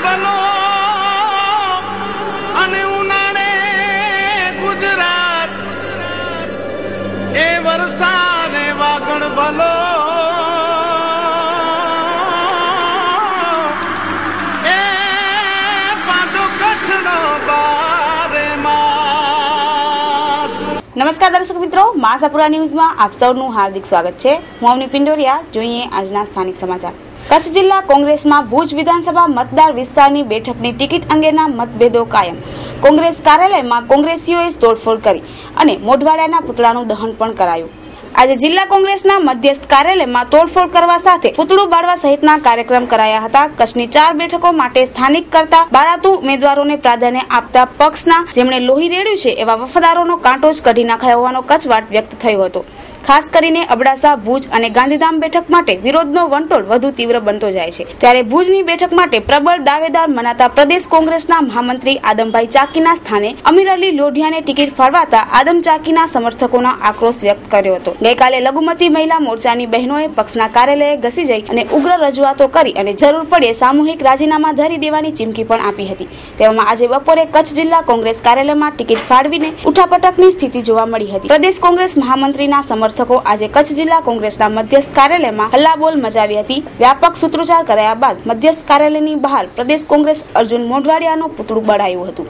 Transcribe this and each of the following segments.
ભલો અને ઉનાળે ગુજરાત એ વરસાદે વાગણ ભલો એ પાછો કચ્છનો બારે માસ। નમસ્કાર દર્શક મિત્રો, માસાપુરા ન્યૂઝમાં આપ સૌનું હાર્દિક સ્વાગત છે। હું અવની પિંડોરિયા। જોઈએ આજના સ્થાનિક સમાચાર। કચ્છ જિલ્લા કોંગ્રેસમાં ભુજ વિધાનસભા મતદાર વિસ્તારની બેઠકની ટિકિટ અંગેના મતભેદો કાયમ। કોંગ્રેસ કાર્યાલયમાં કોંગ્રેસીઓએ તોડફોડ કરી અને મોઢવાડિયાના પુતળાનું દહન પણ કરાયું। આજે જિલ્લા કોંગ્રેસના મધ્યસ્થ કાર્યાલયમાં તોડફોડ કરવા સાથે પુતળું બાળવા સહિતના કાર્યક્રમ કરાયા હતા। કચ્છની 4 બેઠકો માટે સ્થાનિક કરતા બારાતુ ઉમેદવારોને પ્રાધાન્ય આપતા પક્ષના જેમણે લોહી રેડ્યું છે એવા વફાદારોનો કાંટો જ કાઢી નાખાયો હોવાનો કચવાટ વ્યક્ત થયો હતો। ખાસ કરીને અબડાસા, ભુજ અને ગાંધીધામ બેઠક માટે વિરોધનો વંટોળ વધુ તીવ્ર બનતો જાય છે। ત્યારે ભુજની બેઠક માટે પ્રબળ દાવેદાર મનાતા પ્રદેશ કોંગ્રેસના મહામંત્રી આદમભાઈ ચાકીના સ્થાને અમીર અલી લોઢિયાને ટિકિટ ફાળવાતા આદમ ચાકીના સમર્થકોનો આક્રોશ વ્યક્ત કર્યો હતો। ગઈકાલે લઘુમતી મહિલા મોરચાની બહેનોએ પક્ષના કાર્યાલયે ઘસી જઈ અને ઉગ્ર રજૂઆતો કરી અને જરૂર પડે સામૂહિક રાજીનામા ધરી દેવાની ચીમકી પણ આપી હતી। તેવામાં આજે બપોરે કચ્છ જિલ્લા કોંગ્રેસ કાર્યાલયમાં ટિકિટ ફાળવીને ઉઠાપટકની સ્થિતિ જોવા મળી હતી। પ્રદેશ કોંગ્રેસ મહામંત્રીના સમર્થકો આજે કચ્છ જિલ્લા કોંગ્રેસના મધ્યસ્થ કાર્યાલયમાં હલ્લાબોલ મચાવી હતી। વ્યાપક સૂત્રોચ્ચાર કર્યા બાદ મધ્યસ્થ કાર્યાલયની બહાર પ્રદેશ કોંગ્રેસ અર્જુન મોઢવાડિયાનું પુતળું બળાયું હતું।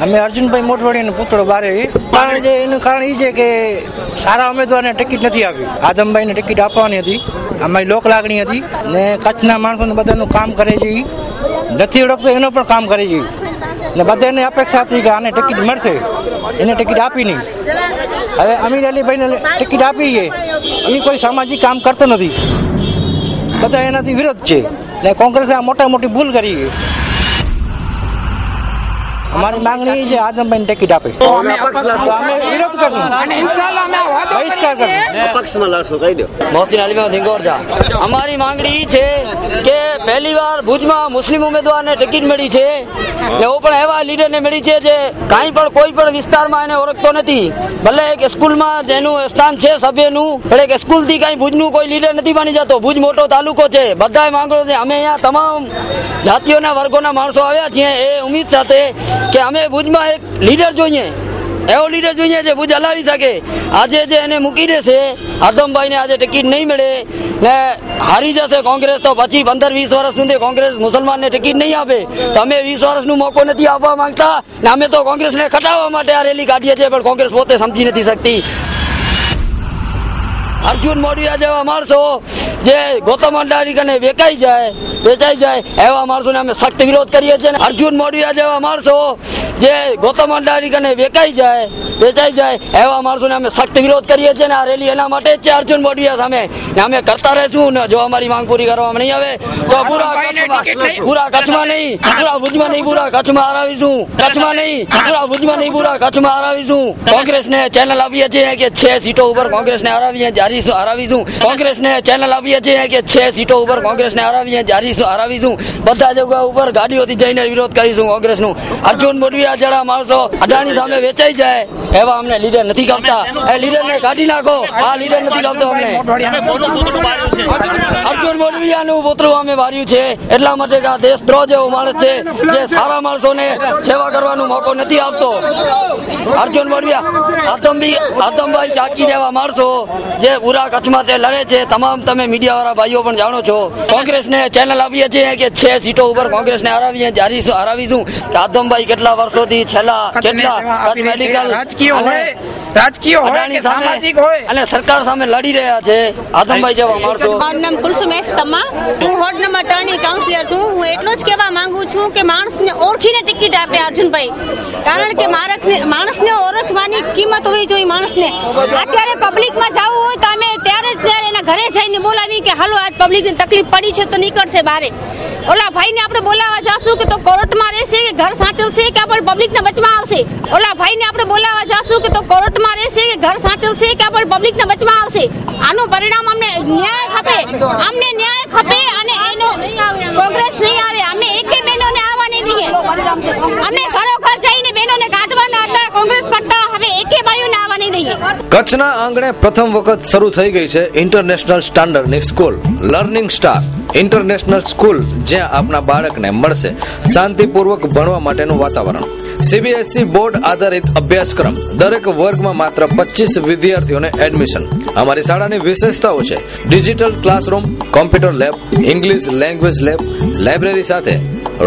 અમે અર્જુનભાઈ મોઢવાડિયાનો પુતળો બારે એનું કારણ એ છે કે સારા ઉમેદવારને ટિકિટ નથી આપી। આદમભાઈને ટિકિટ આપવાની હતી, અમારી લોક લાગણી હતી ને કચ્છના માણસોને બધાનું કામ કરે છે, નથી ઓળખતો એનો પણ કામ કરે છે ને બધાને અપેક્ષા હતી કે આને ટિકિટ મળશે, એને ટિકિટ આપી નહીં। હવે અમીર અલીભાઈને ટિકિટ આપી છે, એ કોઈ સામાજિક કામ કરતો નથી, બધા એનાથી વિરોધ છે ને કોંગ્રેસે આ મોટી ભૂલ કરી છે। અમારી માંગણી છે આદમભાઈને ટિકિટ આપે તો અમે વિરોધ કરશું અને ઇન્શાઅલ્લાહ અમે બહિષ્કાર કરશું। પક્ષમાં લડશું કહી દો। મોહસિન અલીમાં ધીંગોરજા અમારી માંગણી છે કે પહેલી વાર ભુજમાં મુસ્લિમ ઉમેદવારને ટિકિટ મળી છે ને ਉਹ પણ એવા લીડરને મળી છે જે કાંઈ પણ કોઈ પણ વિસ્તારમાં એને ઓળખતો નથી, ભલે એક સ્કૂલમાં જેનું સ્થાન છે સભ્યનું, એટલે કે સ્કૂલથી કાંઈ ભુજનું કોઈ લીડર નથી બની જતો। ભુજ મોટો તાલુકો છે, બધાએ માંગણો છે। અમે અહીંયા તમામ જાતિઓના વર્ગોના માણસો આવ્યા છીએ એ ઉમ્મીદ સાથે કે અમે ભુજમાં એક લીડર જોઈએ, એવો લીડર જોઈએ જે ભુજ હલાવી શકે। આજે જે એને મૂકી દેશે આદમભાઈને આજે ટિકિટ નહીં મળે ને હારી જશે કોંગ્રેસ, તો પછી 15-20 વર્ષ સુધી કોંગ્રેસ મુસલમાનને ટિકિટ નહીં આપે। તો અમે 20 વર્ષનો મોકો નથી આપવા માંગતા ને અમે તો કોંગ્રેસને ખટાવવા માટે આ રેલી કાઢીએ છીએ, પણ કોંગ્રેસ પોતે સમજી નથી શકતી। અર્જુન મોઢવાડિયા જેવા માણસો જે ગૌતમ અડાણી કને વેચાઈ જાય એવા માણસોને અમે સખ્ત વિરોધ કરીએ છીએ. અર્જુન મોઢિયા જેવા માણસો જે ગૌતમ અડાણી કને વેચાઈ જાય એવા માણસોને અમે સખ્ત વિરોધ કરીએ છીએ. આ રેલી એના માટે જ છે, અર્જુન મોઢિયા સામે. અમે કરતા રહેશું ને જો અમારી માંગ પૂરી કરવામાં નહીં આવે તો પૂરા કચ્છમાં નહીં, પૂરા ભુજમાં નહીં, પૂરા કચ્છમાં હરાવીશું. કોંગ્રેસને ચેનલ આપીએ છીએ કે 6 સીટો ઉપર કોંગ્રેસને હરાવીશું. કોંગ્રેસને ચેનલ આપીએ છીએ કે 6 સીટો ઉપર કોંગ્રેસને હરાવીશું. બધા જગ્યા ઉપર ગાડીઓથી જઈને વિરોધ કરીશું કોંગ્રેસનું. અર્જુન મોઢિયા જેવા માણસો અડાણી સામે વેચાઈ જાય એવા અમને લીડર નથી ગમતા. એ લીડરને કાઢી નાખો. આ લીડર નથી ગમતો અમને. અર્જુન મોઢિયાનું પૂતળું અમે વાર્યું છે એટલા માટે કે આ દેશદ્રોહ જેવો માણસ છે જે સારા માણસોને સેવા કરવાનો મોકો નથી આપતો. અર્જુન મોઢિયા આતમભાઈ ચાકી જેવા માણસો જે પૂરા કચ્છમાં તે લડે છે. તમામ તમે મીડિયા વાળા ભાઈઓ પણ જાણો છો. કોંગ્રેસને ચેનલ આપીએ છીએ કે 6 સીટો ઉપર કોંગ્રેસને હરાવીશું. આતમભાઈ કેટલા વર્ષોથી છેલ્લા રાજકીય હોય કે સામાજિક હોય અને સરકાર સામે લડી રહ્યા છે આતમભાઈ જેવા માણસો. મારું નામ કુલસુમ એસ્તમા, હું વોર્ડ નંબર 3 ની કાઉન્સિલર છું. હું એટલું જ કહેવા માંગુ છું કે માણસને ઓળખીને ટિકિટ આપે અર્જુનભાઈ, કારણ કે માણસને ઓળખવાની કિંમત હોવી જોઈએ. માણસને અત્યારે પબ્લિકમાં જવું હોય તો અમે ત્યારે એના ઘરે જઈને બોલાવી કે હાલો આજ પબ્લિકની તકલીફ પડી છે તો નીકળશે બહાર. ઓલા ભાઈને આપણે બોલાવવા જાશું કે તો કોર્ટમાં રહેશે કે ઘર સાચવશે કે આપણે પબ્લિકને વચમાં આવશે. ઓલા ભાઈને આપણે બોલાવવા જાશું કે તો કોર્ટમાં રહેશે કે ઘર સાચવશે કે આપણે પબ્લિકને વચમાં આવશે. આનું પરિણામ અમને ન્યાય ખપે અને એનો કોંગ્રેસ નહીં આવે. અમે એકે બહેનોને આવવા નહીં દઈએ. અમે ઘરો ઘર જઈને બહેનોને કાઢવાના હતા કોંગ્રેસ પટ્ટા, હવે એકે ભાઈઓને આવવા નહીં દઈએ. કચ્છના આંગણે પ્રથમ વખત શરૂ થઈ ગઈ છે ઇન્ટરનેશનલ સ્ટાન્ડર્ડની school learning star international school, જ્યાં આપના બાળકને મળશે શાંતિપૂર્વક ભણવા માટેનું વાતાવરણ. સીબીએસઈ બોર્ડ આધારિત અભ્યાસક્રમ, દરેક વર્ગમાં માત્ર 25 વિદ્યાર્થીઓને એડમિશન. અમારી શાળાની વિશેષતાઓ છે digital classroom, computer lab, English language lab, library સાથે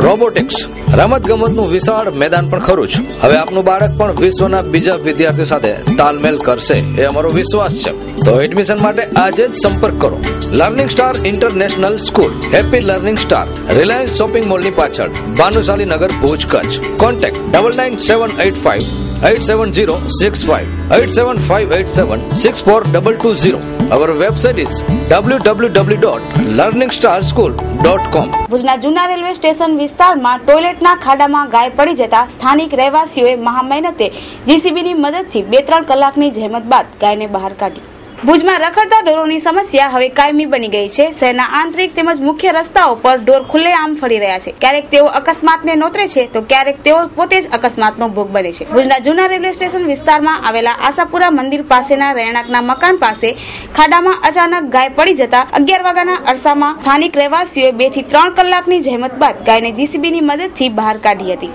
રોબોટિક્સ, રમત ગમતનું વિશાળ મેદાન પણ ખરું છે. હવે આપનું બાળક પણ વિશ્વના બીજા વિદ્યાર્થીઓ સાથે તાલમેલ કરશે એ અમારો વિશ્વાસ છે. તો એડમિશન માટે આજે જ સંપર્ક કરો. Learning star international school, happy learning star, Reliance shopping મોલની પાછળ, Bhanushali Nagar, Bhuj, Kutch. Contact 9978587065 8758764220. Our website is www.learningstarschool.com. ભુજના જૂના રેલવે સ્ટેશન વિસ્તારમાં ટોયલેટના ખાડામાં ગાય પડી જતા સ્થાનિક રહેવાસીઓએ મહા મહેનતે જીસીબીની મદદથી 2-3 કલાકની જહેમત બાદ ગાયને બહાર કાઢી. ભુજમાં રખડતા ઢોરોની સમસ્યા હવે કાયમી બની ગઈ છે. શહેરના આંતરિક તેમજ મુખ્ય રસ્તાઓ પર ઢોર ખુલ્લેઆમ ફરી રહ્યા છે. ક્યારેક તેઓ અકસ્માતને નોતરે છે તો ક્યારેક તેઓ પોતે જ અકસ્માતનો ભોગ બને છે. ભુજના જૂના રેલવે સ્ટેશન વિસ્તારમાં આવેલા આશાપુરા મંદિર પાસેના રહેણાંકના મકાન પાસે ખાડામાં અચાનક ગાય પડી જતા 11 વાગ્યાના અરસામાં સ્થાનિક રહેવાસીઓએ 2 થી 3 કલાકની જહેમત બાદ ગાયને જીસીબીની મદદથી બહાર કાઢી હતી.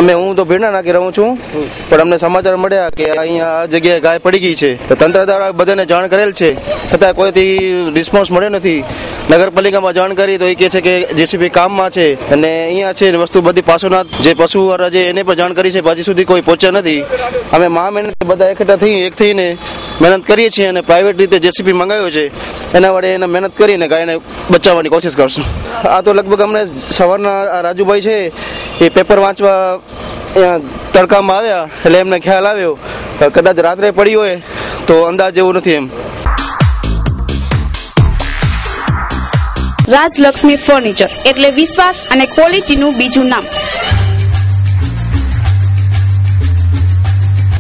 હું તો ભીડના નાખી રહું છું, પણ અમને સમાચાર મળ્યા કે અહીંયા આ જગ્યાએ ગાય પડી ગઈ છે. તો તંત્ર દ્વારા બધાને જાણ કરેલ છે, છતાં કોઈથી રિસ્પોન્સ મળ્યો નથી. નગરપાલિકામાં જાણ કરી તો એ કહે છે કે જેસીબી કામમાં છે અને અહીંયા છે વસ્તુ બધી પાછોના જે પશુવાળા છે એને પણ જાણ કરી છે, હજી સુધી કોઈ પહોંચ્યા નથી. અમે મહા મહેનત બધા એક થઈને મહેનત કરીએ છીએ અને પ્રાઇવેટ રીતે જેસીબી મંગાવ્યો છે, એના વડે એને મહેનત કરીને ગાયને બચાવવાની કોશિશ કરશું. આ તો લગભગ અમને સવારના રાજુભાઈ છે એ પેપર વાંચવા તડકામાં આવ્યા એટલે એમને ખ્યાલ આવ્યો કદાચ રાત્રે પડી હોય તો અંદાજ એવું નથી. એમ રાજલક્ષ્મી ફર્નિચર એટલે વિશ્વાસ અને ક્વોલિટીનું બીજું નામ.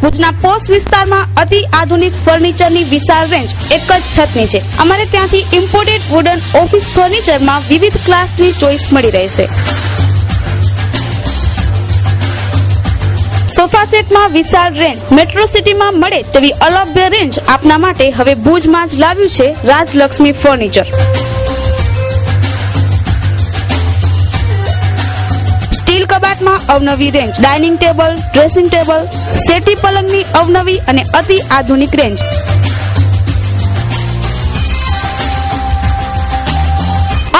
ભુજના પોસ્ટ વિસ્તારમાં અતિ આધુનિક ફર્નિચરની વિશાળ રેન્જ એક જ છત નીચે. અમારે ત્યાંથી ઇમ્પોર્ટેડ વુડન ઓફિસ ફર્નિચરમાં વિવિધ ક્લાસની ચોઇસ મળી રહેશે. સોફા સેટમાં વિશાળ રેન્જ મેટ્રો સિટીમાં મળે તેવી અલભ્ય રેન્જ આપના માટે હવે ભુજમાં જ લાવ્યું છે રાજલક્ષ્મી ફર્નિચર. સ્ટીલ કબાટમાં અવનવી range, dining table, dressing table, settee પલંગની અવનવી અને અતિ આધુનિક રેન્જ.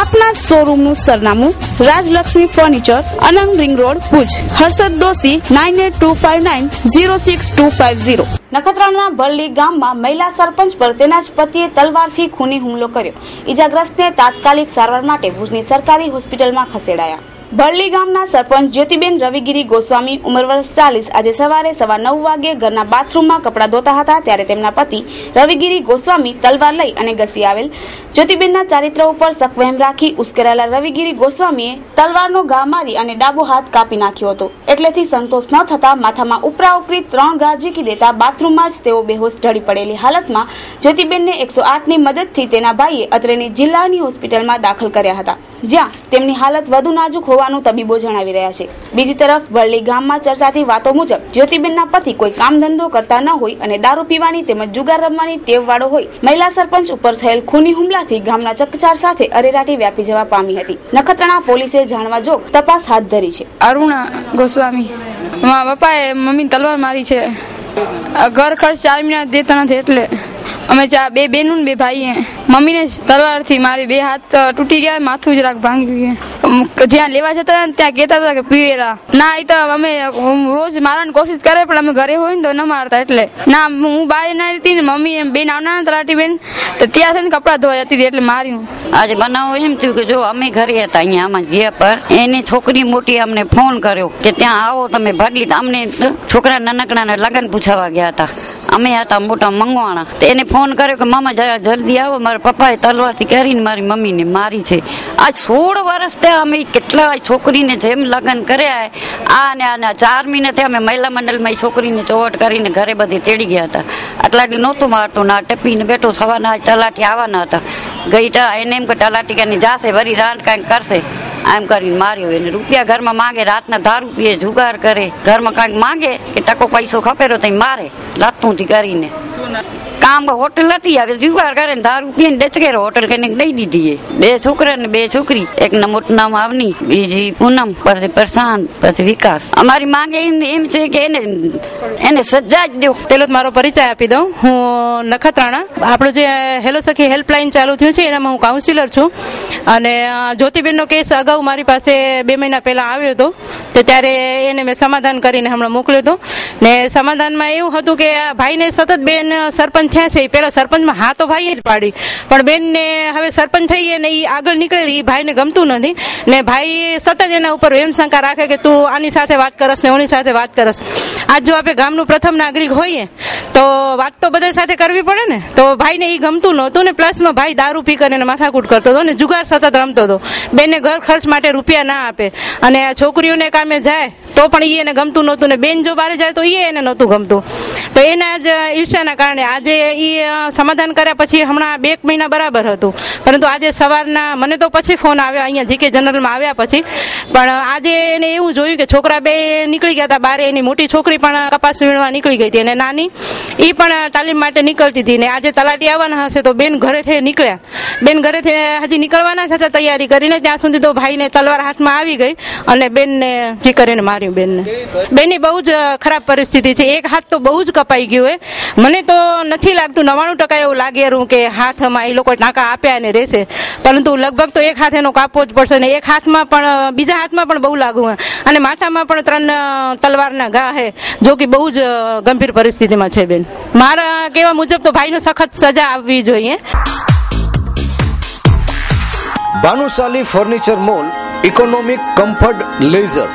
આપના શોરૂમનું સરનામું Rajlakshmi furniture, Anang ring road, Bhuj. Harshad Doshi 9825906250. નખત્રાણાના ભરલી ગામમાં મહિલા સરપંચ પર તેના જ પતિએ તલવારથી ખૂની હુમલો કર્યો. ઈજાગ્રસ્તને તાત્કાલિક સારવાર માટે ભુજની સરકારી હોસ્પિટલમાં ખસેડાયા. ભરલી ગામના સરપંચ જ્યોતિબેન રવિગીરી ગોસ્વામી, ઉંમર વર્ષ 40, આજે સવારે 9:15 વાગે ઘરના બાથરૂમમાં કપડાં ધોતા હતા ત્યારે તેમના પતિ રવિગીરી ગોસ્વામી તલવાર લઈ અને ઘસી આવેલ. જ્યોતિબેનના ચારિત્ર ઉપર શકવહેમ રાખી ઉશ્કેરાયેલા રવિગીરી ગોસ્વામીએ તલવારનો ઘા મારી અને ડાબો હાથ કાપી નાખ્યો હતો. એટલેથી સંતોષ ન થતા માથામાં ઉપરા ઉપરી 3 ઘા ઝીકી દેતા બાથરૂમમાં જ તેઓ બેહોશ ઢળી પડેલી હાલતમાં જ્યોતિબેનને 108ની મદદથી તેના ભાઈએ અત્રેની જિલ્લાની હોસ્પિટલમાં દાખલ કર્યા હતા, જ્યાં તેમની હાલત વધુ નાજુક હોવાનું તબીબો જણાવી રહ્યા છે. બીજી તરફ ભરલી ગામમાં ચર્ચાતી વાતો મુજબ જ્યોતિબેનના પતિ કોઈ કામ ધંધો કરતા ન હોય અને દારૂ પીવાની તેમજ જુગાર રમવાની ટેવ વાળો હોય. મહિલા સરપંચ ઉપર થયેલ ખૂની હુમલાથી ગામના ચકચાર સાથે અરેરાટી વ્યાપી જવા પામી હતી. નખત્રાણા પોલીસે જાણવા જોગ તપાસ હાથ ધરી છે. અરુણા ગોસ્વામી, મારા પપ્પાએ મમ્મી તલવાર મારી છે. ઘર ખર્ચ 4 મહિના દેતા નથી એટલે અમે 2 બહેનો ને 2 ભાઈ. મમ્મીને તલવારથી મારી 2 હાથ તૂટી ગયા, માથું જરાક ભાંગી ગયા. જ્યાં લેવા જતા હતા ત્યાં કહેતા હતા કે પીવેરા ના. એ તો અમે રોજ મારવાની કોશિશ કરે પણ અમે ઘરે હોય ને તો ન મારતા. એટલે ના, હું બહાર ના રહેતી ને મમ્મી બેન આવના તલાટી બેન તો ત્યાં થઈને કપડાં ધોવા જતી હતી એટલે માર્યું. આજે બનાવો એમ થયું કે જો અમે ઘરે હતા અહીંયા આમાં જે પર એની છોકરી મોટી અમને ફોન કર્યો કે ત્યાં આવો તમે ભરલી. અમને છોકરા નાનકડાને લગ્ન પૂછાવા ગયા હતા. અમે હતા મોટા મંગવાણા. એને ફોન કર્યો કે મામા જરા જલ્દી આવો, મારા પપ્પાએ તલવારથી કરીને મારી મમ્મીને મારી છે. આ 16 વર્ષ થયા અમે કેટલા છોકરીને જેમ લગ્ન કર્યા. આને 4 મહિનાથી અમે મહિલા મંડળમાં છોકરીને ચોવટ કરીને ઘરે બધી તેડી ગયા હતા. આટલાથી નહોતું મારતું ના ટપીને બેઠો. સવારના તલાટી આવવાના હતા. ગઈ એને એમ કે તલાટી કે જાશે વરી રાંડ કાંઈક કરશે એમ કરીને માર્યો. એને રૂપિયા ઘરમાં માંગે, રાતના દારૂ પીએ, જુગાર કરે, ઘરમાં કાંઈક માંગે કે ટકો પૈસો ખપેરો તો મારે લાતુંથી કરીને. કામ હોટલ હતી, હવે જુગાર કરે ને દારૂ પીને ડચકેરો હોટલ કરીને દઈ દીધી. 2 છોકરા ને 2 છોકરી. એકના મોટું નામ આવની, બીજી પૂનમ, પછી પ્રશાંત, પછી વિકાસ. અમારી માંગે એમ છે કે એને સજા જ દો. પેલો મારો પરિચય આપી દઉં. હું નખત્રાણા આપણું જે હેલો સખી હેલ્પલાઇન ચાલુ થયું છે એનામાં હું કાઉન્સિલર છું. અને જ્યોતિબેનનો કેસ અગાઉ મારી પાસે 2 મહિના પહેલા આવ્યો હતો તો ત્યારે એને મેં સમાધાન કરીને હમણાં મોકલ્યો હતો. ને સમાધાનમાં એવું હતું કે ભાઈને સતત બેન સરપંચ થયા છે. પેલા સરપંચમાં હા તો ભાઈએ જ પાડી, પણ બેનને હવે સરપંચ થઈ ને એ આગળ નીકળે એ ભાઈને ગમતું નથી. ને ભાઈ સતત એના ઉપર વેમશંકા રાખે કે તું આની સાથે વાત કરસ ને ઓની સાથે વાત કરસ. આજ જો આપણે ગામનું પ્રથમ નાગરિક હોઈએ તો વાત તો બધા સાથે કરવી પડે ને. તો ભાઈને એ ગમતું નહોતું ને પ્લસમાં ભાઈ દારૂ પી કરીને માથાકૂટ કરતો હતો ને જુગાર સતત રમતો હતો. બેનને ઘર ખર્ચ માટે રૂપિયા ના આપે અને છોકરીઓને કામે જાય તો પણ એને ગમતું નહોતું ને બેન જો બહાર જાય તો એને નહોતું ગમતું. તો એના જ ઈર્ષ્યાના કારણે આજે એ સમાધાન કર્યા પછી હમણાં 2 મહિના બરાબર હતું. પરંતુ આજે સવારના મને તો પછી ફોન આવ્યો અહીંયા જીકે જનરલમાં આવ્યા પછી. પણ આજે એને એવું જોયું કે છોકરા 2 નીકળી ગયા હતા બારે. એની મોટી છોકરી પણ કપાસ વીણવા નીકળી ગઈ હતી અને નાની એ પણ તાલીમ માટે નીકળતી હતી. ને આજે તલાટી આવવાના હશે તો બેન ઘરેથી નીકળ્યા. બેન ઘરેથી હજી નીકળવાના જ હતા તૈયારી કરીને, ત્યાં સુધી તો ભાઈને તલવાર હાથમાં આવી ગઈ અને બેનને જી કરીને માર્યું. બેનની બહુ જ ખરાબ પરિસ્થિતિ છે. એક હાથ તો બહુ જ કપાઈ ગયું હોય. મને તો નથી લાગતું 99% એવું લાગેલું કે હાથમાં એ લોકો ટાંકા આપ્યા અને રહેશે, પરંતુ લગભગ તો એક હાથ એનો કાપવો જ પડશે. ને એક હાથમાં પણ બીજા હાથમાં પણ બહુ લાગુ હોય અને માથામાં પણ 3 તલવારના ઘા છે, જો કે બહુ જ ગંભીર પરિસ્થિતિમાં છે બેન. મારા કહેવા મુજબ તો ભાઈનો સખત સજા આપવી જોઈએ. Bhanushali furniture mall, economic, comfort, leisure.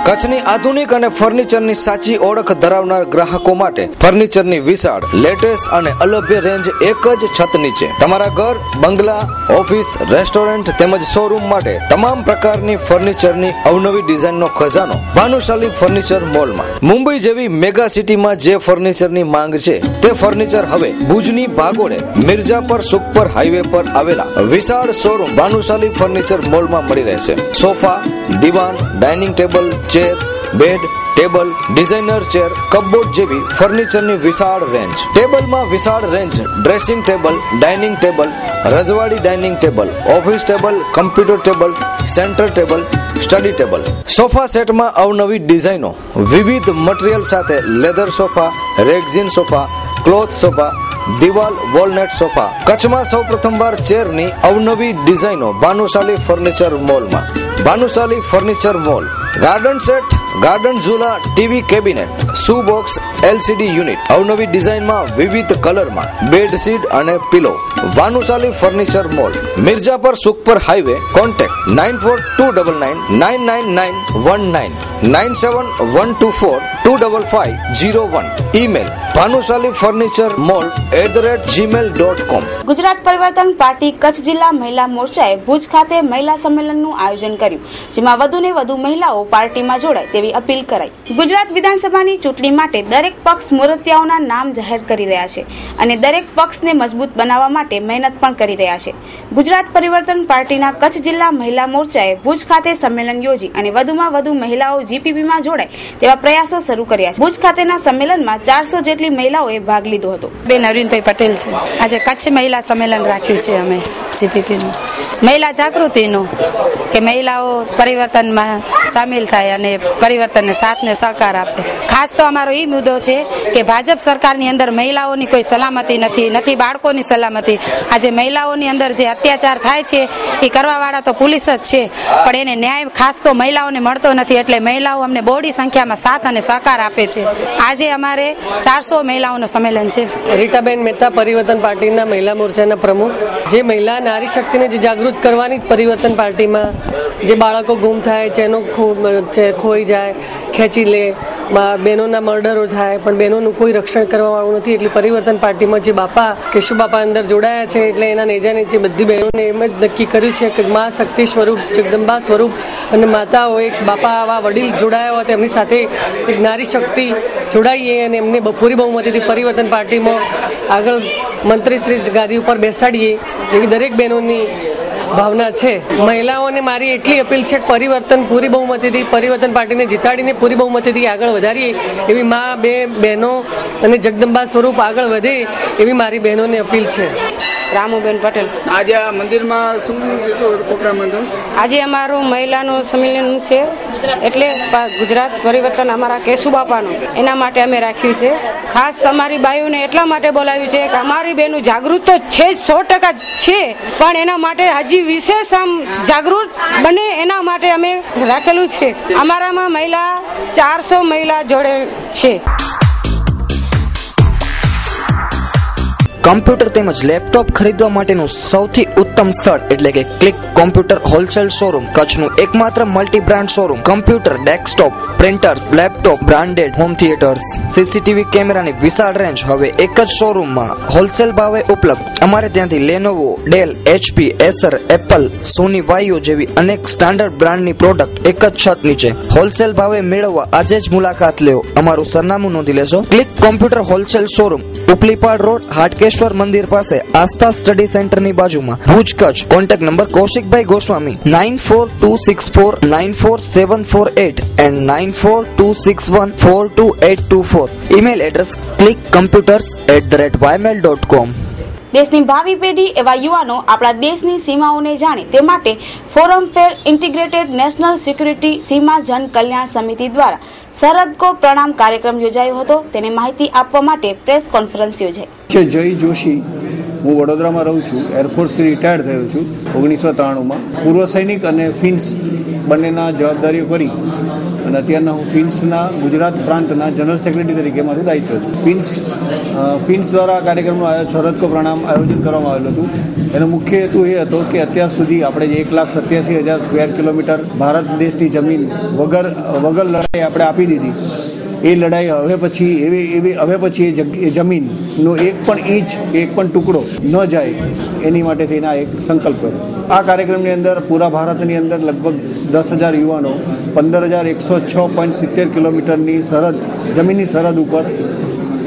કચ્છની આધુનિક અને ફર્નિચરની સાચી ઓળખ ધરાવનાર ગ્રાહકો માટે ફર્નિચરની વિશાળ, લેટેસ્ટ અને અલભ્ય રેન્જ એક જ છત નીચે. તમારા ઘર, બંગલા, ઓફિસ, રેસ્ટોરન્ટ તેમજ શોરૂમ માટે તમામ પ્રકારની ફર્નિચરની અવનવી ડિઝાઇનનો ખજાનો ભાનુશાલી ફર્નિચર મોલમાં. મુંબઈ જેવી મેગા સિટીમાં જે ફર્નિચરની માંગ છે તે ફર્નિચર હવે ભુજની ભાગોળે મિર્જાપર સુખપર હાઈવે પર આવેલા વિશાળ શોરૂમ ભાનુશાલી ફર્નિચર મોલમાં મળી રહેશે. સોફા, દીવાન, dining table, chair, bed, table, designer chair, cupboard જેવી ફર્નિચરની વિશાળ રેન્જ. ટેબલમાં વિશાળ range dressing table, dining table, રજવાડી dining table, office table, computer table, centre table, study table. Sofa સેટમાં અવનવી ડિઝાઇનો, વિવિધ મટીરીયલ સાથે leather sofa, rexine sofa, cloth sofa, દિવાલ વોલનેટ સોફા. કચ્છમાં સૌ પ્રથમવાર ચેરની અવનવી ડિઝાઇનો ભાનુશાલી ફર્નિચર મોલમાં. Bhanushali furniture mall. Garden set, garden ઝૂલા, TV cabinet, shoe box, LCD unit અવનવી ડિઝાઇનમાં વિવિધ કલરમાં, બેડશીટ અને pillow. Bhanushali furniture mall, Mirjapar Sukhpar highway. Contact 9429999919 9712425501. Email bhanushali-furniture-mall@gmail.com. Gujarat Parivartan Party Kutch જિલ્લા મહિલા મોરચાએ ભુજ ખાતે મહિલા સંમેલનનું આયોજન કર્યું, જેમાં વધુને વધુ મહિલાઓ પાર્ટીમાં જોડાય તેવી અપીલ કરાઈ. ગુજરાત વિધાનસભાની ચૂંટણી માટે દરેક પક્ષ મોરતિયાઓના નામ જાહેર કરી રહ્યા છે અને દરેક પક્ષને મજબૂત બનાવવા માટે મહેનત પણ કરી રહ્યા છે. ગુજરાત પરિવર્તન પાર્ટીના કચ્છ જિલ્લા મહિલા મોરચાએ ભુજ ખાતે સંમેલન યોજી અને વધુમાં વધુ મહિલાઓ જીપીપીમાં જોડાય તેવા પ્રયાસો શરૂ કર્યા છે. ભુજ ખાતેના સંમેલનમાં 400 જેટલી મહિલાઓએ ભાગ લીધો હતો. બેન અરવિંદભાઈ પટેલ છે. આજે કચ્છ મહિલા સંમેલન રાખ્યું છે અમે જીપીપીનું, મહિલા જાગૃતિનું, કે મહિલાઓ પરિવર્તનમાં સામેલ થાય અને પરિવર્તનને સાથને સહકાર આપે. ખાસ તો અમારો એ મુદ્દો છે કે ભાજપ સરકારની અંદર મહિલાઓની કોઈ સલામતી નથી બાળકોની સલામતી. આજે મહિલાઓની અંદર જે અત્યાચાર થાય છે એ કરવાવાળા તો પોલીસ જ છે, પણ એને ન્યાય ખાસ તો મહિલાઓને મળતો નથી. એટલે મહિલાઓ અમને બહોળી સંખ્યામાં સાથ અને સહકાર આપે છે. આજે અમારે 400 મહિલાઓનું સંમેલન છે. રીટાબેન મહેતા, પરિવર્તન પાર્ટીના મહિલા મોરચાના પ્રમુખ. જે મહિલા નારી શક્તિને જે જાગૃત કરવાની પરિવર્તન પાર્ટીમાં, જે બાળકો ગુમ થાય છે, એનો ખોઈ જાય, ખેંચી લે, બહેનોના મર્ડરો થાય, પણ બહેનોનું કોઈ રક્ષણ કરવાવાળું નથી. એટલે પરિવર્તન પાર્ટીમાં જે બાપા કેશુ બાપા અંદર જોડાયા છે, એટલે એના નેજા નીચે બધી બહેનોને એમ જ નક્કી કર્યું છે કે મા શક્તિ સ્વરૂપ, જગદંબા સ્વરૂપ અને માતાઓ એક બાપા આવા વડીલ જોડાયા હોય તો એમની સાથે એક નારી શક્તિ જોડાઈએ અને એમને પૂરી બહુમતીથી પરિવર્તન પાર્ટીમાં આગળ મંત્રીશ્રી ગાદી ઉપર બેસાડીએ એવી દરેક બહેનોની ભાવના છે. મહિલાઓને મારી એટલી અપીલ છે કે પરિવર્તન પૂરી બહુમતીથી પરિવર્તન પાર્ટીને જીતાડીને પૂરી બહુમતીથી આગળ વધારીએ એવી મા બે બહેનો અને જગદંબા સ્વરૂપ આગળ વધે એવી મારી બહેનોને અપીલ છે. રામુબેન પટેલ. આજે આ મંદિરમાં શું પ્રોગ્રામ હતો? આજે અમારું મહિલાનું સંમેલન છે, એટલે ગુજરાત પરિવર્તન અમારા કેશુ બાપાનું, એના માટે અમે રાખ્યું છે. ખાસ અમારી બાઈઓને એટલા માટે બોલાવ્યું છે કે અમારી બહેનો જાગૃત તો છે જ 100% છે, પણ એના માટે હજી વિશેષ આમ જાગૃત બને એના માટે અમે રાખેલું છે. અમારામાં મહિલા 400 મહિલા જોડે છે. કમ્પ્યુટર તેમજ લેપટોપ ખરીદવા માટેનું સૌથી ઉત્તમ સ્થળ એટલે કે ક્લિક કોમ્પ્યુટર હોલસેલ શોરૂમ, કચ્છનું એકમાત્ર multi brand showroom. Computer, desktop, printers, laptop, branded home theatres, CCTV કેમેરાની વિશાળ રેન્જ હવે એક જ શોરૂમમાં હોલસેલ ભાવે ઉપલબ્ધ. અમારે ત્યાંથી Lenovo, Dell, HP, Acer, Apple, Sony Vaio જેવી અનેક સ્ટાન્ડર્ડ બ્રાન્ડની પ્રોડક્ટ એક જ છત નીચે હોલસેલ ભાવે મેળવવા આજે જ મુલાકાત લેવો. અમારું સરનામું નોંધી લેશો. Click computer wholesale showroom, Uplipad road, Hatkeshwar મંદિર પાસે, આસ્થા સ્ટડી સેન્ટરની બાજુમાં, ભુજ, કચ્છ. કોન્ટેક્ટ નંબર કૌશિકભાઈ Goswami 9426494748 and 9426142824. Email address clickcomputers@ymail.com. દેશની ભાવિ પેઢી એવા યુવાનો આપણા દેશની સીમાઓને જાણે તે માટે ફોરમ ફેર ઇન્ટિગ્રેટેડ નેશનલ સિક્યુરિટી સીમા જન કલ્યાણ સમિતિ દ્વારા સરહદ કો પ્રણામ કાર્યક્રમ યોજાયો હતો. તેને માહિતી આપવા માટે પ્રેસ કોન્ફરન્સ યોજાઈ. જય જોશી, હું વડોદરામાં રહું છું. એરફોર્સથી રિટાયર્ડ થયો છું 1993માં. પૂર્વ સૈનિક અને ફિન્સ બંનેના જવાબદારીઓ કરી અને અત્યારના હું ફિન્સના ગુજરાત પ્રાંતના જનરલ સેક્રેટરી તરીકે મારું દાયિત્વ છે. ફિન્સ દ્વારા આ કાર્યક્રમનું સરહદ કો પ્રણામ આયોજન કરવામાં આવેલું હતું. એનો મુખ્ય હેતુ એ હતો કે અત્યાર સુધી આપણે જે 1,87,000 સ્ક્વેર કિલોમીટર ભારત દેશની જમીન વગર લડાઈ આપણે આપી દીધી, એ લડાઈ હવે પછી એ જમીનનો એક પણ ઇંચ એક પણ ટુકડો ન જાય એની માટે થઈને આ એક સંકલ્પ કર્યો. આ કાર્યક્રમની અંદર પૂરા ભારતની અંદર લગભગ 10,000 યુવાનો 15,106.70 કિલોમીટરની જમીનની સરહદ ઉપર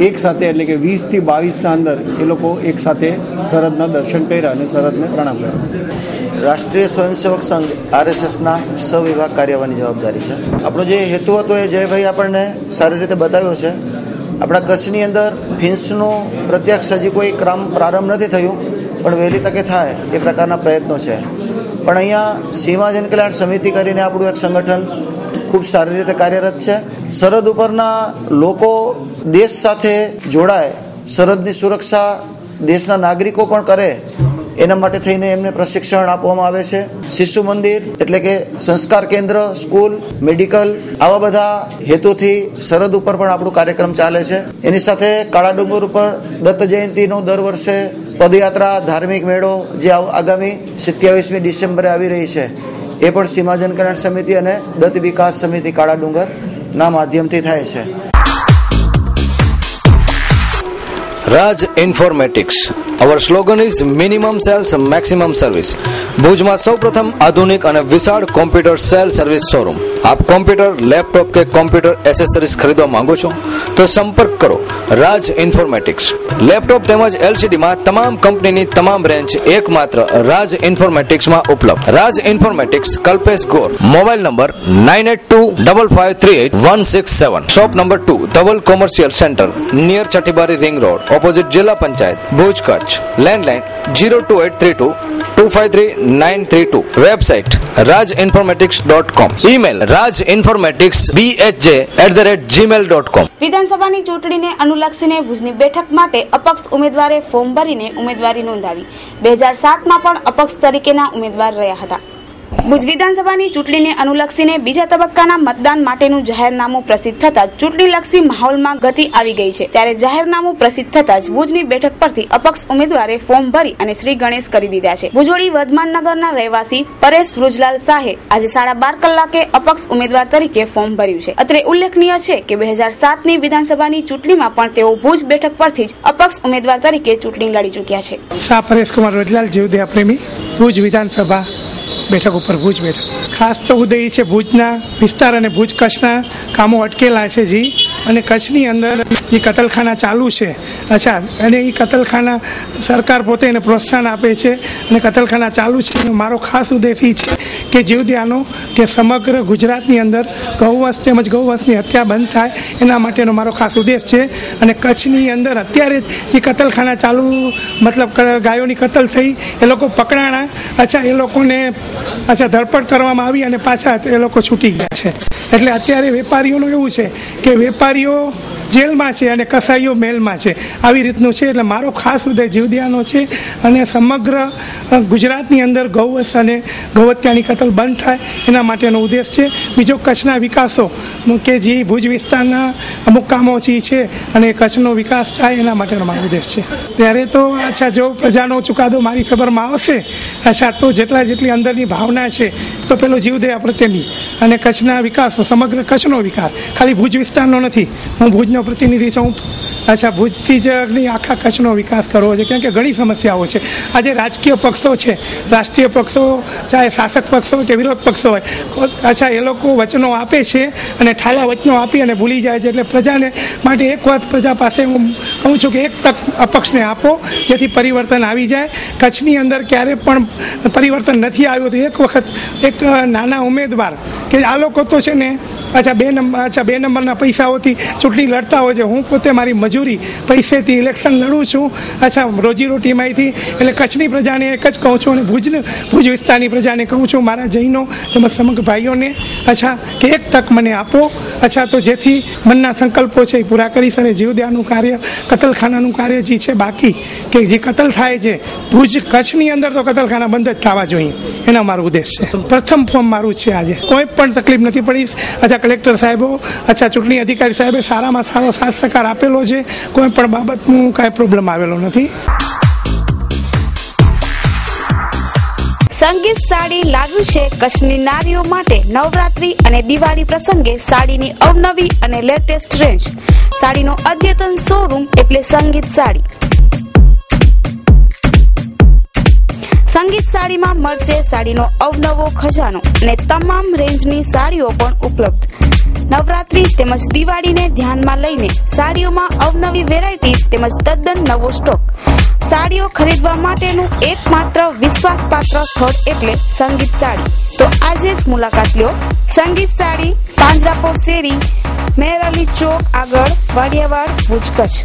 એક સાથે એટલે કે 20 થી 22ના અંદર એ લોકો એક સાથે સરહદના દર્શન કર્યા અને સરહદને પ્રણામ કર્યા. રાષ્ટ્રીય સ્વયંસેવક સંઘ RSSના સહવિભાગ કાર્યવાહની જવાબદારી છે. આપણો જે હેતુ હતો એ જયભાઈ આપણને સારી રીતે બતાવ્યો છે. આપણા કચ્છની અંદર ફિન્સનું પ્રત્યક્ષ હજી કોઈ ક્રમ પ્રારંભ નથી થયું, પણ વહેલી તકે થાય એ પ્રકારના પ્રયત્નો છે. પણ અહીંયા સીમા જનકલ્યાણ સમિતિ કરીને આપણું એક સંગઠન ખૂબ સારી રીતે કાર્યરત છે. સરહદ ઉપરના લોકો દેશ સાથે જોડાય સરહદની સુરક્ષા દેશના નાગરિકો પણ કરે એના માટે થઈને એમને પ્રશિક્ષણ આપવામાં આવે છે. શિશુ મંદિર એટલે કે સંસ્કાર કેન્દ્ર, સ્કૂલ, મેડિકલ, આવા બધા હેતુથી સરહદ ઉપર પણ આપણું કાર્યક્રમ ચાલે છે. એની સાથે કાળા ડુંગર ઉપર દત્ત જયંતિનો દર વર્ષે પદયાત્રા, ધાર્મિક મેળો જે આગામી 27મી ડિસેમ્બરે આવી રહી છે એ પણ સીમાજન કલ્યાણ સમિતિ અને દત્ત વિકાસ સમિતિ કાળા ડુંગરના માધ્યમથી થાય છે. રાજ informatics. Our slogan is minimum sales, maximum service. ભુજમાં સૌપ્રથમ આધુનિક અને વિશાળ કોમ્પ્યુટર સેલ સર્વિસ શોરૂમ. આપ કોમ્પ્યુટર, લેપટોપ કે કોમ્પ્યુટર એસેસરીઝ ખરીદવા માંગો છો તો સંપર્ક કરો રાજ ઇન્ફોર્મેટિક્સ. લેપટોપ તેમજ LCD માં તમામ કંપનીની તમામ બ્રાન્ચ એકમાત્ર રાજ ઇન્ફોર્મેટિક્સમાં ઉપલબ્ધ. Raj informatics, Kalpesh Gor. Mobile number 9825538167. Shop number 2, Dhaval commercial centre, near Chatibari ring road, opposite જિલ્લા panchayat, Bhuj, Kutch. Landline 02832 253 932. Website rajinformatics.com. Email rajinformaticsbhj@gmail.com. વિધાનસભાની ચૂંટણીને અનુલક્ષીને ભુજની બેઠક માટે અપક્ષ ઉમેદવારે ફોર્મ ભરીને ઉમેદવારી નોંધાવી. 2007માં પણ અપક્ષ તરીકેના ઉમેદવાર રહ્યા હતા. ભુજ વિધાનસભાની ચૂંટણીને અનુલક્ષીને બીજા તબક્કાના મતદાન માટેનું જાહેરનામું પ્રસિદ્ધ થતાં ચૂંટણીલક્ષી માહોલમાં ગતિ આવી ગઈ છે. ત્યારે જાહેરનામું પ્રસિદ્ધ થતાં જ ભુજની બેઠક પરથી અપક્ષ ઉમેદવારે ફોર્મ ભરી અને શ્રી ગણેશ કરી દીધા છે. ભુજોડી વર્ધમાન નગરના રહેવાસી પરેશ વૃજલાલ શાહે આજે 12:30 કલાકે અપક્ષ ઉમેદવાર તરીકે ફોર્મ ભર્યું છે. અત્રે ઉલ્લેખનીય છે કે 2007ની વિધાનસભાની ચૂંટણીમાં પણ તેઓ ભુજ બેઠક પરથી જ અપક્ષ ઉમેદવાર તરીકે ચૂંટણી લડી ચૂક્યા છે. શાહ પરેશ કુમાર વૃજલાલ, જીવદયા પ્રેમી, ભુજ વિધાનસભા બેઠક ઉપર ભુજ બેઠક. ખાસ તો ઉદય છે ભુજના વિસ્તાર અને ભુજ કચ્છના કામો અટકેલા છે જી, અને કચ્છની અંદર જે કતલખાના ચાલુ છે, અચ્છા, અને એ કતલખાના સરકાર પોતે એને પ્રોત્સાહન આપે છે અને કતલખાના ચાલુ છે. મારો ખાસ ઉદ્દેશ છે કે જીવદયાનો કે સમગ્ર ગુજરાતની અંદર ગૌવંશ તેમજ ગૌવંશની હત્યા બંધ થાય એના માટેનો મારો ખાસ ઉદ્દેશ છે. અને કચ્છની અંદર અત્યારે જે કતલખાના ચાલુ, મતલબ ગાયોની કતલ થઈ, એ લોકો પકડાણા, અચ્છા, એ લોકોને ધરપકડ કરવામાં આવી અને પાછા એ લોકો છૂટી ગયા છે. એટલે અત્યારે વેપારીઓનું એવું છે કે વેપારીઓ જેલમાં છે અને કસાઈઓ મેલમાં છે, આવી રીતનું છે. એટલે મારો ખાસ ઉદ્દેશ જીવદયાનો છે અને સમગ્ર ગુજરાતની અંદર ગૌવંશ અને ગૌહત્યાની કતલ બંધ થાય એના માટેનો ઉદ્દેશ છે. બીજો કચ્છના વિકાસો કે જે ભુજ વિસ્તારના અમુક કામો જે છે અને કચ્છનો વિકાસ થાય એના માટેનો મારો ઉદ્દેશ છે. ત્યારે તો અચ્છા, જો પ્રજાનો ચુકાદો મારી ફેવરમાં આવશે, અચ્છા, તો જેટલી અંદરની ભાવના છે તો પેલો જીવદયા પ્રત્યેની અને કચ્છના વિકાસ, સમગ્ર કચ્છનો વિકાસ, ખાલી ભુજ વિસ્તારનો નથી. હું ભુજનો પ્રતિનિધિ છું. અચ્છા, ભુજથી જ નહીં, આખા કચ્છનો વિકાસ કરવો છે. કેમ કે ઘણી સમસ્યાઓ છે. આજે રાજકીય પક્ષો છે, રાષ્ટ્રીય પક્ષો, ચાહે શાસક પક્ષો કે વિરોધ પક્ષો હોય, અચ્છા, એ લોકો વચનો આપે છે અને ઠાલા વચનો આપી અને ભૂલી જાય છે. એટલે પ્રજાને માટે એક વાત પ્રજા પાસે હું કહું છું કે એક તક અપક્ષને આપો, જેથી પરિવર્તન આવી જાય. કચ્છની અંદર ક્યારે પણ પરિવર્તન નથી આવ્યું તો એક વખત એક નાના ઉમેદવાર કે આ લોકો તો છે ને, અચ્છા, 2 નંબરના પૈસાઓથી ચૂંટણી લડતા હોય છે. હું પોતે મારી મજૂરી પૈસેથી ઇલેક્શન લડું છું, અચ્છા, રોજીરોટીમાંથી. એટલે કચ્છની પ્રજાને એક જ કહું છું અને ભુજ વિસ્તારની પ્રજાને કહું છું, મારા જૈનો તેમજ સમગ્ર ભાઈઓને, અચ્છા, કે એક તક મને આપો, અચ્છા, તો જેથી મનના સંકલ્પો છે એ પૂરા કરીશ. અને જીવદયાનું કાર્ય, કતલખાનાનું કાર્ય જે છે બાકી, કે જે કતલ થાય છે ભુજ કચ્છની અંદર, તો કતલખાના બંધ જ થવા જોઈએ, એના મારો ઉદ્દેશ છે. પ્રથમ ફોર્મ મારું છે. આજે કોઈ પણ તકલીફ નથી પડી. અચ્છા, કલેક્ટર સાહેબો, અચ્છા, ચૂંટણી અધિકારી સાહેબે સારામાં સારો સાથ સહકાર આપેલો છે. કોઈ પણ બાબતનું કાંઈ પ્રોબ્લેમ આવેલો નથી. સંગીત સાડી લાવ્યું છે કચ્છની નારીઓ માટે નવરાત્રી અને દિવાળી પ્રસંગે સાડીની અવનવી અને લેટેસ્ટ રેન્જ. સાડીનો અદ્યતન શોરૂમ એટલે સંગીત સાડી. સંગીત સાડીમાં મળશે સાડીનો અવનવો ખજાનો અને તમામ રેન્જની સાડીઓ પણ ઉપલબ્ધ. નવરાત્રી તેમજ દિવાળીને ધ્યાનમાં લઈને સાડીઓમાં અવનવી વેરાયટી તેમજ તદ્દન નવો સ્ટોક. સાડીઓ ખરીદવા માટેનું એકમાત્ર વિશ્વાસપાત્ર સ્થળ એટલે સંગીત સાડી. તો આજે જ મુલાકાત લ્યો. સંગીત સાડી, પાંજરાપોળ શેરી, મેરઅલી ચોક આગળ, વાડિયાવાડ, ભુજ, કચ્છ.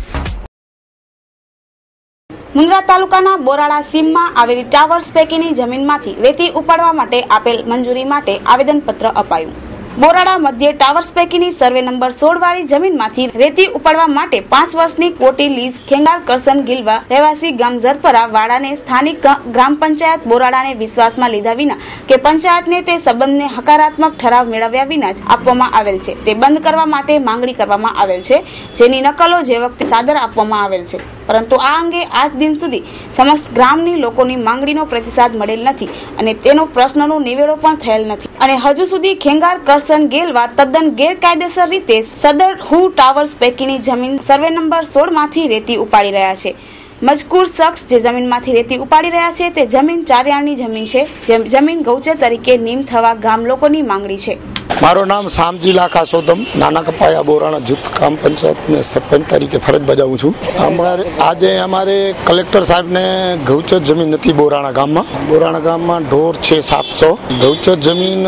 મુન્દ્રા તાલુકાના બોરાળા સીમમાં આવેલી ટાવર્સ પૈકીની જમીનમાંથી રેતી ઉપાડવા માટે આપેલ મંજૂરી માટે આવેદનપત્ર અપાયું. બોરાડા મધ્યે ટાવર્સ પૈકીની સર્વે નંબર 16 વાળી જમીનમાંથી રેતી ઉપાડવા માટે 5 વર્ષની કોટી લીઝ ખેંગાર કરસન ગિલવા રહેવાસી ગામ ઝરપરા વાડાને સ્થાનિક ગ્રામ પંચાયત બોરાડાને વિશ્વાસમાં લીધા વિના કે પંચાયતને તે સંબંધને હકારાત્મક ઠરાવ મેળવ્યા વિના જ આપવામાં આવેલ છે તે બંધ કરવા માટે માંગણી કરવામાં આવેલ છે, જેની નકલો જે વખતે સાદર આપવામાં આવેલ છે, પરંતુ આ અંગે આજ દિન સુધી સમસ્ત ગ્રામની લોકોની માંગણીનો પ્રતિસાદ મળેલ નથી અને તેનો પ્રશ્નનો નિવેડો પણ થયેલ નથી અને હજુ સુધી ખેંગાર કરસન ગેલવા તદ્દન ગેરકાયદેસર રીતે સદર હુ ટાવર્સ પૈકીની જમીન સર્વે નંબર 16 માંથી રેતી ઉપાડી રહ્યા છે। મજકૂર શખ્સ જે જમીનમાંથી રેતી ઉપાડી રહ્યા છે તે જમીન ચારિયાણની જમીન છે, જે જમીન ગૌચર તરીકે નીમ થવા ગામ લોકોની માંગણી છે। મારું નામ શામજી લાખા સોદમ, નાના કપાયા બોરાણા જૂથ ગ્રામ પંચાયતને સરપંચ તરીકે ફરજ બજાવું છું। આજે અમારે કલેક્ટર સાહેબને ગૌચર જમીન નથી બોરાણા ગામમાં ઢોર છે 700, ગૌચર જમીન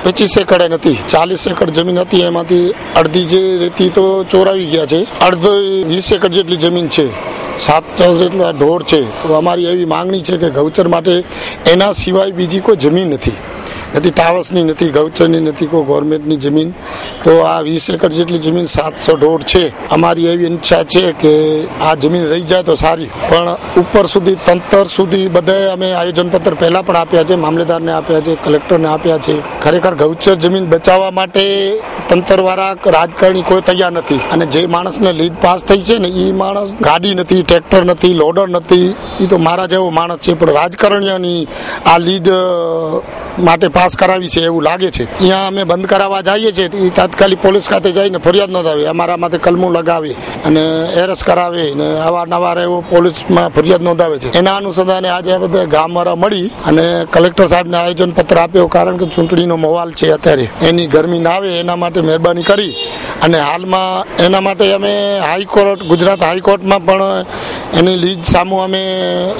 25 એકડે નથી, 40 એકડ જમીન હતી, એમાંથી અડધી જે રેતી તો ચોરાવી ગયા છે, અડધી 20 એકડ જેટલી જમીન છે, 700 જેટલા ઢોર છે। તો અમારી એવી માંગણી છે કે ગૌચર માટે એના સિવાય બીજી કોઈ જમીન નથી, ટાવર્સની નથી, ગૌચરની નથી, કોઈ ગવર્મેન્ટની જમીન। તો આ 20 એકડ જેટલી જમીન 700 ઢોર છે। અમારી એવી ઈચ્છા છે કે આ જમીન રહી જાય તો સારી, પણ ઉપર સુધી તંત્ર સુધી બધાએ અમે આયોજન પત્ર પહેલા પણ આપ્યા છે, મામલેદારને આપ્યા છે, કલેક્ટરને આપ્યા છે। ખરેખર ગૌચર જમીન બચાવવા માટે તંત્રવાળા રાજકારણી કોઈ તૈયાર નથી અને જે માણસને લીડ પાસ થઈ છે ને એ માણસ ગાડી નથી, ટ્રેક્ટર નથી, લોડર નથી, એ તો મારા જેવો માણસ છે, પણ રાજકારણીઓની આ લીડ માટે પાસ કરાવી છે એવું લાગે છે। અહીંયા અમે બંધ કરાવવા જઈએ છીએ એ તાત્કાલિક પોલીસ ખાતે જઈને ફરિયાદ નોંધાવે, અમારા માથે કલમો લગાવે અને એરેસ્ટ કરાવે ને અવારનવાર એવો પોલીસમાં ફરિયાદ નોંધાવે છે। એના અનુસંધાને આજે બધા ગામવાળા મળી અને કલેક્ટર સાહેબને આયોજન પત્ર આપ્યો, કારણ કે ચૂંટણીનો માહોલ છે અત્યારે, એની ગરમી ના આવે એના માટે મહેરબાની કરી અને હાલમાં એના માટે અમે હાઈકોર્ટ, ગુજરાત હાઈકોર્ટમાં પણ એની લીજ સામું અમે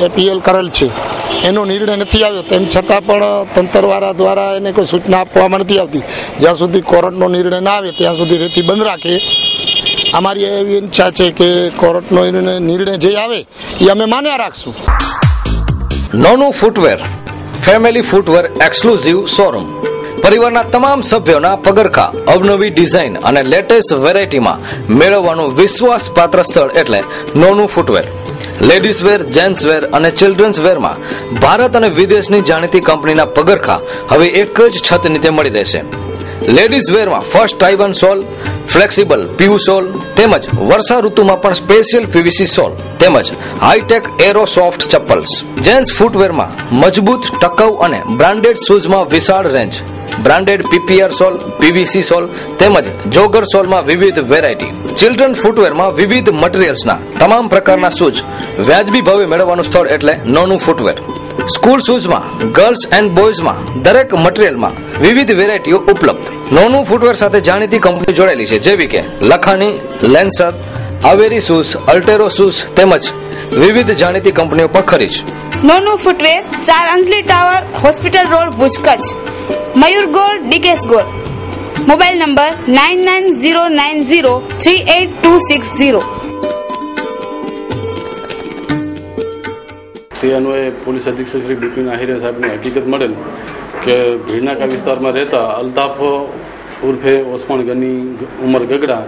એપીએલ કરેલ છે, એનો નિર્ણય નથી આવ્યો, તેમ છતાં પણ તંત્રવાળા દ્વારા એને કોઈ સૂચના આપવામાં નથી આવતી। જ્યાં સુધી કોર્ટનો નિર્ણય ના આવે ત્યાં સુધી રેતી બંધ રાખે। અમારી એવી ઈચ્છા છે કે કોર્ટનો નિર્ણય જે આવે એ અમે માન્યા રાખશું। Nonu footwear, family footwear exclusive showroom, પરિવારના તમામ સભ્યોના પગરખા અવનવી ડિઝાઇન અને લેટેસ્ટ વેરાયટીમાં મેળવવાનું વિશ્વાસપાત્ર સ્થળ એટલે Nonu footwear. Ladies wear, gents wear અને ચિલ્ડ્રન્સ વેરમાં ભારત અને વિદેશની જાણીતી કંપનીના પગરખા હવે એક જ છત નીચે મળી રહેશે। લેડીઝ વેરમાં ફર્સ્ટ ટાઇવન સોલ, ફ્લેક્સિબલ પીયુ સોલ તેમજ વર્ષા ઋતુમાં પણ સ્પેશિયલ પીવીસી સોલ તેમજ હાઈટેક એરો સોફ્ટ ચપ્પલ્સ। જેન્ટ્સ ફૂટવેરમાં મજબૂત, ટકાઉ અને બ્રાન્ડેડ શૂઝમાં વિશાળ રેન્જ, બ્રાન્ડેડ પીપીઆર સોલ, પીવીસી સોલ તેમજ જોગર સોલમાં વિવિધ વેરાયટી। ચિલ્ડ્રન ફૂટવેરમાં વિવિધ મટીરીયલ્સના તમામ પ્રકારના શૂઝ વ્યાજબી ભાવે મેળવવાનું સ્થળ એટલે Nonu footwear. School શૂઝમાં, girls and બોયઝમાં દરેક મટીરીયલમાં વિવિધ વેરાયટીઓ ઉપલબ્ધ। નોનું ફૂટવેર સાથે જાણીતી કંપની જોડાયેલી છે, જેવી કે લખાણી, લેન્સર, આવેરી શૂઝ, અલ્ટેરો શૂઝ તેમજ વિવિધ જાણીતી કંપનીઓ પણ ખરી છે। Nonu footwear 4 Anjali tower, hospital road, Bhuj, Kutch. Mayur Gol, Dikesh Gol. Mobile number 9909038260। તે અન્વયે પોલીસ અધિક્ષક શ્રી બિપિન આહિરે સાહેબને હકીકત મળેલ કે ભીડનાકા વિસ્તારમાં રહેતા અલ્તાફ ઉર્ફે ઓસમાણ ગની ઉમર ગગડા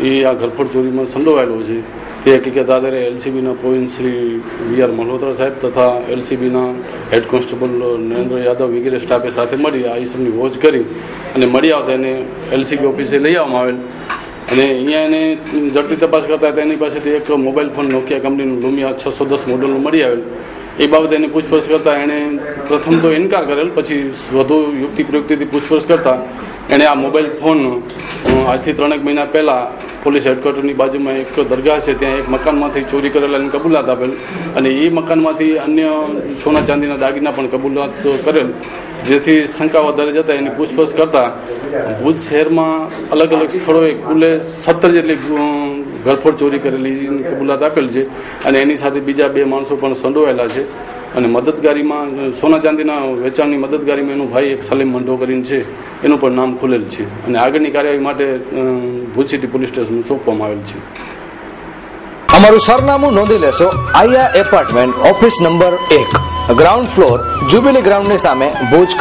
એ આ ઘરફોડ ચોરીમાં સંડોવાયેલો છે। તે હકીકત આધારે એલસીબીના પોઈન્ટ શ્રી વી.આર મલ્હોત્રા સાહેબ તથા એલસીબીના હેડ કોન્સ્ટેબલ નરેન્દ્ર યાદવ વગેરે સ્ટાફે સાથે મળી આ ઈસમની વોચ કરી અને મળી આવતા એને એલસીબી ઓફિસે લઈ આવવામાં આવેલ અને અહીંયા એને ઝડપી તપાસ કરતા તેની પાસેથી એક મોબાઈલ ફોન નોકિયા કંપનીનું લુમિયા 610 મોડલનું મળી આવેલ। એ બાબતે એની પૂછપરછ કરતા એણે પ્રથમ તો ઇનકાર કરેલ, પછી વધુ યુક્તિ પ્રયુક્તિથી પૂછપરછ કરતા એણે આ મોબાઈલ ફોન આજથી 3 મહિના પહેલાં પોલીસ હેડક્વાર્ટરની બાજુમાં એક દરગાહ છે ત્યાં એક મકાનમાંથી ચોરી કરેલાની કબૂલાત આપેલ અને એ મકાનમાંથી અન્ય સોના ચાંદીના દાગીના પણ કબૂલાત કરેલ, જેથી શંકા વધારે જતા એની પૂછપરછ કરતા ભુજ શહેરમાં અલગ અલગ સ્થળોએ કુલે 17 જેટલી ઘરફોડ ચોરી કરેલી કબૂલાત આપેલ છે અને એની સાથે બીજા 2 માણસો પણ સંડોવાયેલા છે અને મદદગારીમાં સોના ચાંદીના વેચાણની મદદગારીમાં એનું ભાઈ એક સલીમ મંડો કરીને છે, એનું પણ નામ ખુલેલ છે અને આગળની કાર્યવાહી માટે ભુજ સિટી પોલીસ સ્ટેશન સોંપવામાં આવેલ છે। અમારું સરનામું નોંધી લેશો, Aaya apartment, office number 1, ground floor, jubilee ગ્રાઉન્ડની સામે, ભુજ।